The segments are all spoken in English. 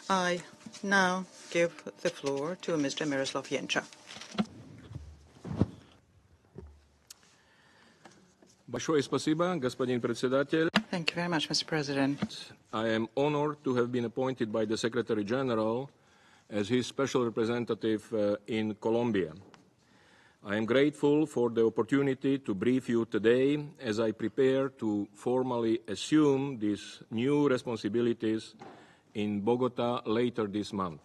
I now give the floor to Mr. Miroslav Jenča. Thank you very much, Mr. President. I am honored to have been appointed by the Secretary General as his special representative in Colombia. I am grateful for the opportunity to brief you today as I prepare to formally assume these new responsibilities in Bogota later this month.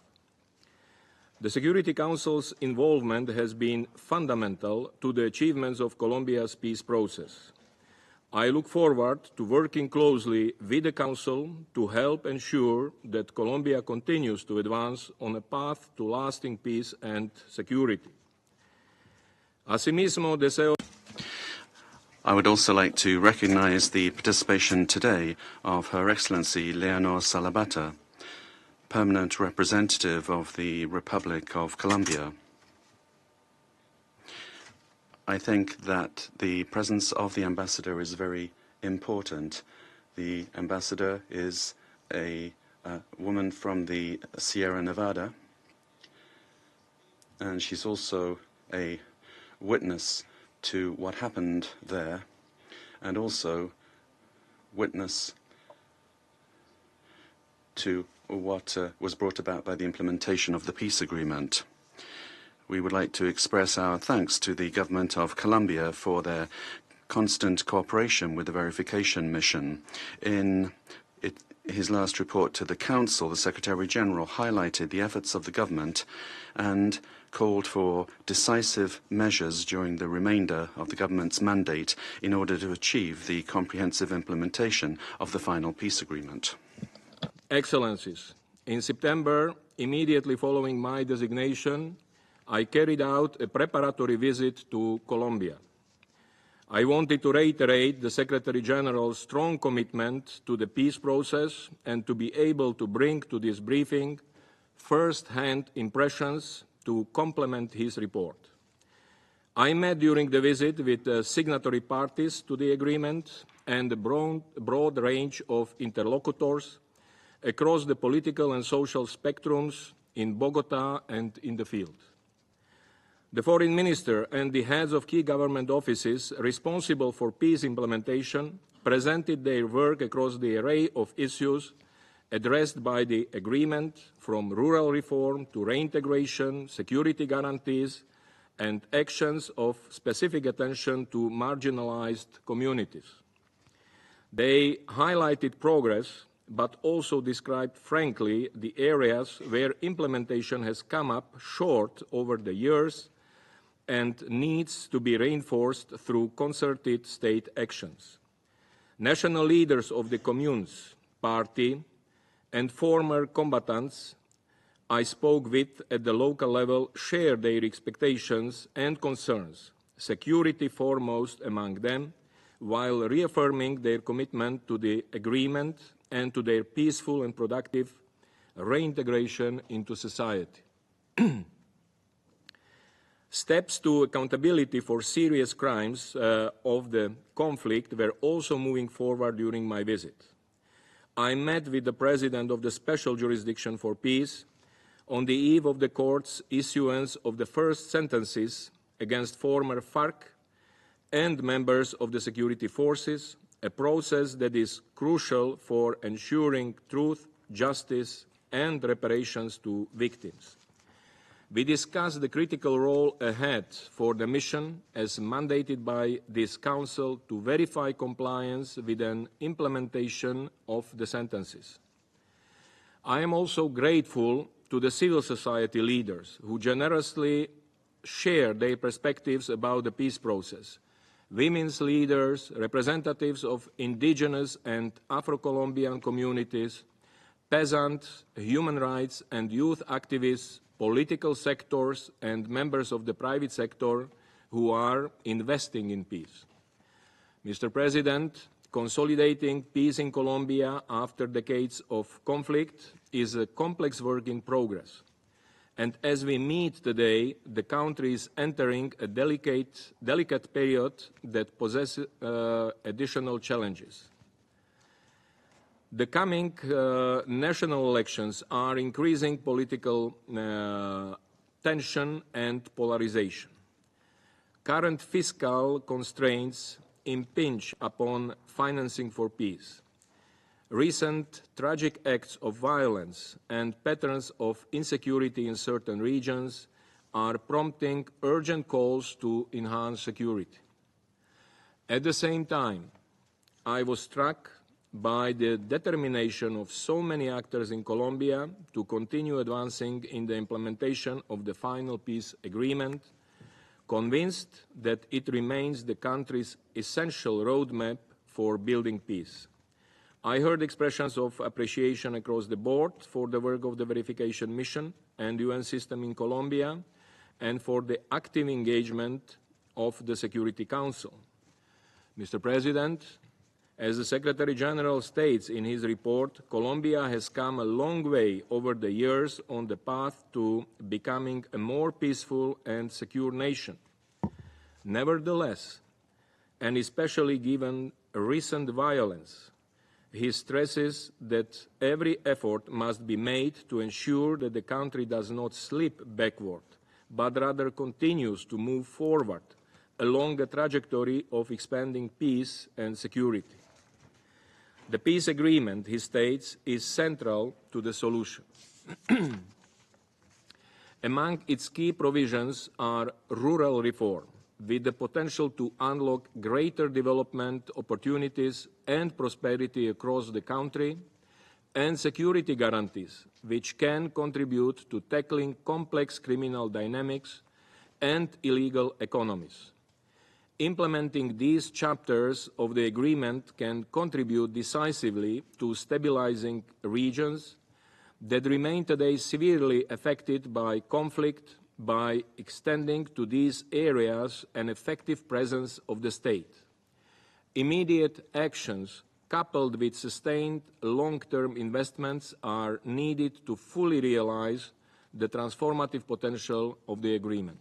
The Security Council's involvement has been fundamental to the achievements of Colombia's peace process. I look forward to working closely with the Council to help ensure that Colombia continues to advance on a path to lasting peace and security. Asimismo, deseo. I would also like to recognize the participation today of Her Excellency Leonor Salabata, Permanent Representative of the Republic of Colombia. I think that the presence of the ambassador is very important. The ambassador is a woman from the Sierra Nevada, and she's also a witness to what happened there, and also witness to what was brought about by the implementation of the peace agreement. We would like to express our thanks to the government of Colombia for their constant cooperation with the verification mission. In his last report to the Council, the Secretary General highlighted the efforts of the government and called for decisive measures during the remainder of the government's mandate in order to achieve the comprehensive implementation of the final peace agreement. Excellencies, in September, immediately following my designation, I carried out a preparatory visit to Colombia. I wanted to reiterate the Secretary General's strong commitment to the peace process and to be able to bring to this briefing first-hand impressions to complement his report. I met during the visit with signatory parties to the agreement and a broad range of interlocutors across the political and social spectrums in Bogota and in the field. The Foreign Minister and the heads of key government offices responsible for peace implementation presented their work across the array of issues addressed by the agreement, from rural reform to reintegration, security guarantees, and actions of specific attention to marginalized communities. They highlighted progress, but also described frankly the areas where implementation has come up short over the years and needs to be reinforced through concerted state actions. National leaders of the Communes Party and former combatants I spoke with at the local level share their expectations and concerns, security foremost among them, while reaffirming their commitment to the agreement and to their peaceful and productive reintegration into society. Steps to accountability for serious crimes of the conflict were also moving forward during my visit. I met with the President of the Special Jurisdiction for Peace on the eve of the court's issuance of the first sentences against former FARC and members of the security forces, a process that is crucial for ensuring truth, justice, and reparations to victims. We discussed the critical role ahead for the mission as mandated by this Council to verify compliance with an implementation of the sentences. I am also grateful to the civil society leaders who generously share their perspectives about the peace process. Women's leaders, representatives of indigenous and Afro-Colombian communities, peasants, human rights and youth activists, political sectors and members of the private sector who are investing in peace. Mr. President, consolidating peace in Colombia after decades of conflict is a complex work in progress. And as we meet today, the country is entering a delicate period that possesses additional challenges. The coming national elections are increasing political tension and polarization. Current fiscal constraints impinge upon financing for peace. Recent tragic acts of violence and patterns of insecurity in certain regions are prompting urgent calls to enhance security. At the same time, I was struck by the determination of so many actors in Colombia to continue advancing in the implementation of the final peace agreement, convinced that it remains the country's essential roadmap for building peace. I heard expressions of appreciation across the board for the work of the verification mission and UN system in Colombia and for the active engagement of the Security Council. Mr. President, as the Secretary General states in his report, Colombia has come a long way over the years on the path to becoming a more peaceful and secure nation. Nevertheless, and especially given recent violence, he stresses that every effort must be made to ensure that the country does not slip backward, but rather continues to move forward along a trajectory of expanding peace and security. The peace agreement, he states, is central to the solution. Among its key provisions are rural reform, with the potential to unlock greater development opportunities and prosperity across the country, and security guarantees, which can contribute to tackling complex criminal dynamics and illegal economies. Implementing these chapters of the agreement can contribute decisively to stabilizing regions that remain today severely affected by conflict, by extending to these areas an effective presence of the state. Immediate actions coupled with sustained long-term investments are needed to fully realize the transformative potential of the agreement.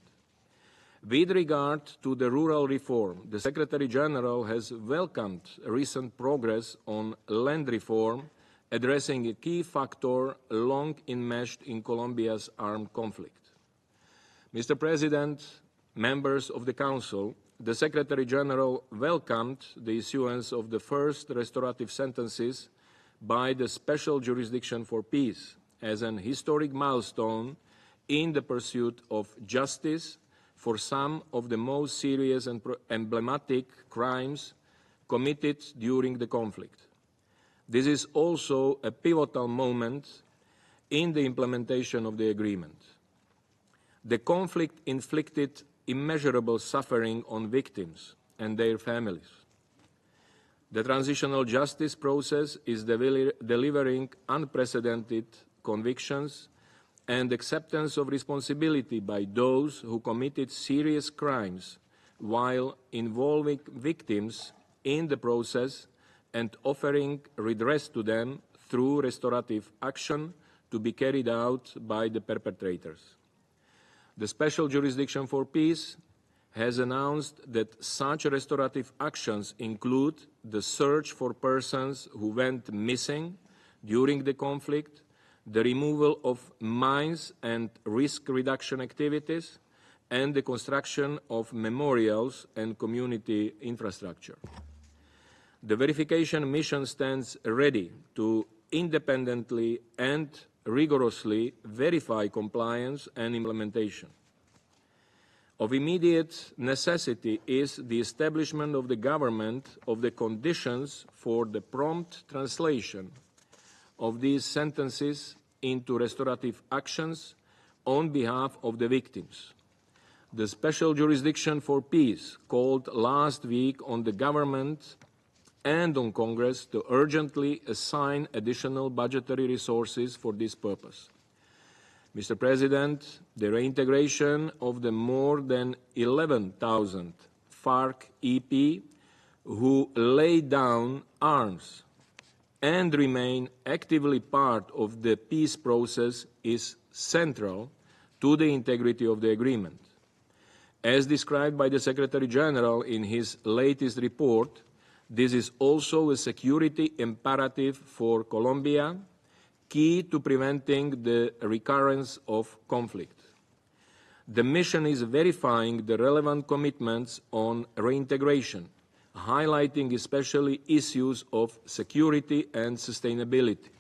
With regard to the rural reform, the Secretary General has welcomed recent progress on land reform, addressing a key factor long enmeshed in Colombia's armed conflict. Mr. President, members of the Council, the Secretary General welcomed the issuance of the first restorative sentences by the Special Jurisdiction for Peace as an historic milestone in the pursuit of justice for some of the most serious and emblematic crimes committed during the conflict. This is also a pivotal moment in the implementation of the agreement. The conflict inflicted immeasurable suffering on victims and their families. The transitional justice process is delivering unprecedented convictions and acceptance of responsibility by those who committed serious crimes while involving victims in the process and offering redress to them through restorative action to be carried out by the perpetrators. The Special Jurisdiction for Peace has announced that such restorative actions include the search for persons who went missing during the conflict, the removal of mines and risk reduction activities, and the construction of memorials and community infrastructure. The verification mission stands ready to independently and rigorously verify compliance and implementation. Of immediate necessity is the establishment of the government of the conditions for the prompt translation of these sentences into restorative actions on behalf of the victims. The Special Jurisdiction for Peace called last week on the government and on Congress to urgently assign additional budgetary resources for this purpose. Mr. President, the reintegration of the more than 11,000 FARC EP who laid down arms and remain actively part of the peace process is central to the integrity of the agreement. As described by the Secretary General in his latest report, This is also a security imperative for Colombia, key to preventing the recurrence of conflict. The mission is verifying the relevant commitments on reintegration, highlighting especially issues of security and sustainability.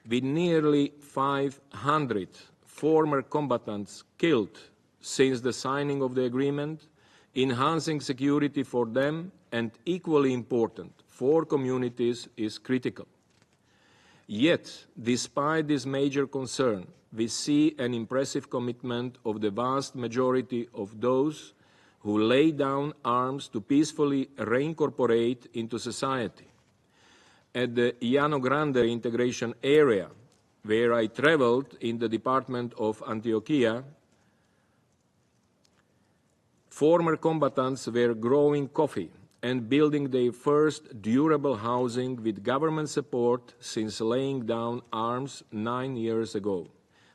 With nearly 500 former combatants killed since the signing of the agreement, enhancing security for them and equally important for communities is critical. Yet, despite this major concern, we see an impressive commitment of the vast majority of those who lay down arms to peacefully reincorporate into society. At the Llano Grande integration area, where I traveled in the department of Antioquia, former combatants were growing coffee and building their first durable housing with government support since laying down arms 9 years ago.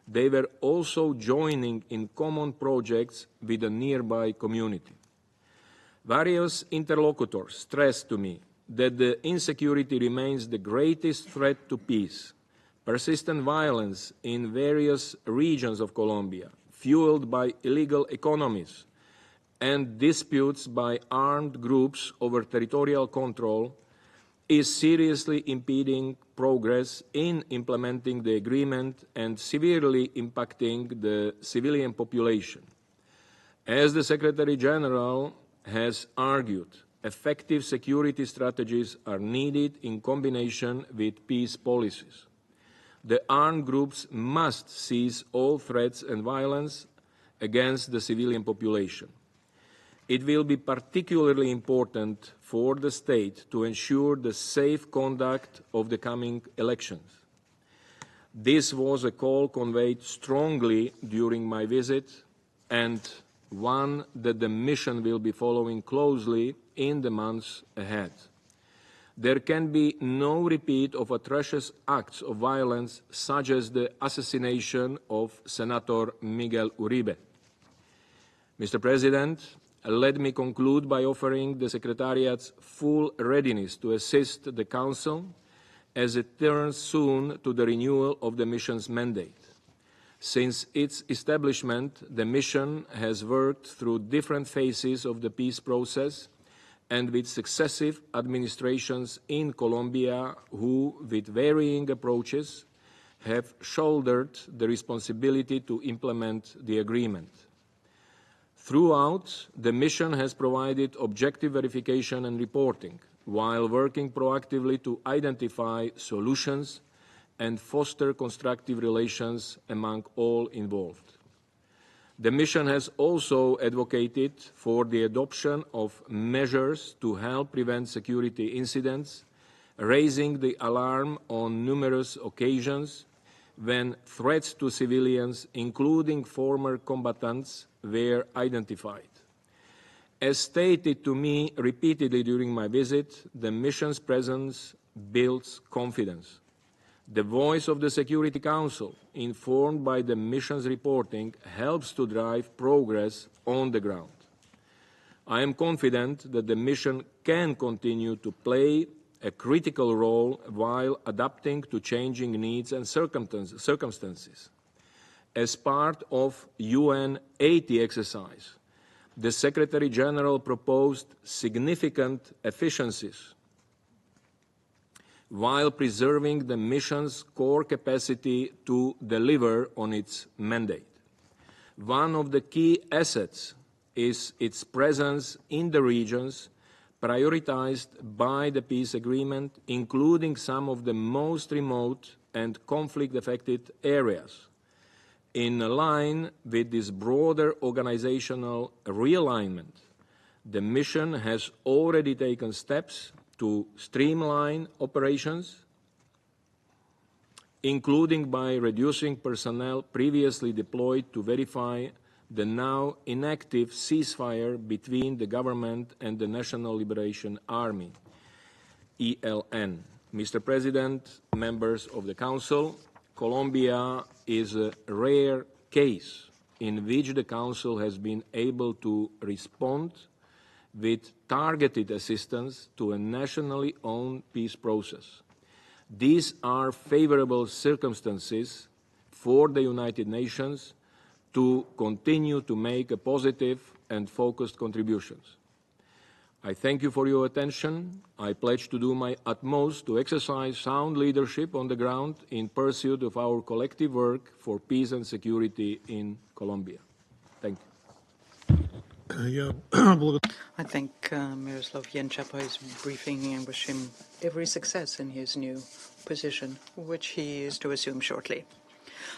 They were also joining in common projects with a nearby community. Various interlocutors stressed to me that the insecurity remains the greatest threat to peace. Persistent violence in various regions of Colombia, fueled by illegal economies and disputes by armed groups over territorial control, is seriously impeding progress in implementing the agreement and severely impacting the civilian population. As the Secretary General has argued, effective security strategies are needed in combination with peace policies. The armed groups must cease all threats and violence against the civilian population. It will be particularly important for the state to ensure the safe conduct of the coming elections. This was a call conveyed strongly during my visit and one that the mission will be following closely in the months ahead. There can be no repeat of atrocious acts of violence such as the assassination of Senator Miguel Uribe. Mr. President, let me conclude by offering the Secretariat's full readiness to assist the Council as it turns soon to the renewal of the mission's mandate. Since its establishment, the mission has worked through different phases of the peace process and with successive administrations in Colombia who, with varying approaches, have shouldered the responsibility to implement the agreement. Throughout, the mission has provided objective verification and reporting, while working proactively to identify solutions and foster constructive relations among all involved. The mission has also advocated for the adoption of measures to help prevent security incidents, raising the alarm on numerous occasions when threats to civilians, including former combatants, were identified. As stated to me repeatedly during my visit, the mission's presence builds confidence. The voice of the Security Council, informed by the mission's reporting, helps to drive progress on the ground. I am confident that the mission can continue to play a critical role while adapting to changing needs and circumstances. As part of UN 80 exercise, the Secretary General proposed significant efficiencies while preserving the mission's core capacity to deliver on its mandate. One of the key assets is its presence in the regions prioritized by the peace agreement, including some of the most remote and conflict-affected areas. In line with this broader organizational realignment, the mission has already taken steps to streamline operations, including by reducing personnel previously deployed to verify the now inactive ceasefire between the government and the National Liberation Army, ELN. Mr. President, members of the Council, Colombia is a rare case in which the Council has been able to respond with targeted assistance to a nationally owned peace process. These are favorable circumstances for the United Nations to continue to make a positive and focused contributions. I thank you for your attention. I pledge to do my utmost to exercise sound leadership on the ground in pursuit of our collective work for peace and security in Colombia. Thank you. I thank Miroslav Jenča for his briefing and wish him every success in his new position, which he is to assume shortly.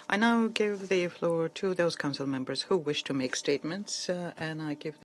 I now give the floor to those council members who wish to make statements, and I give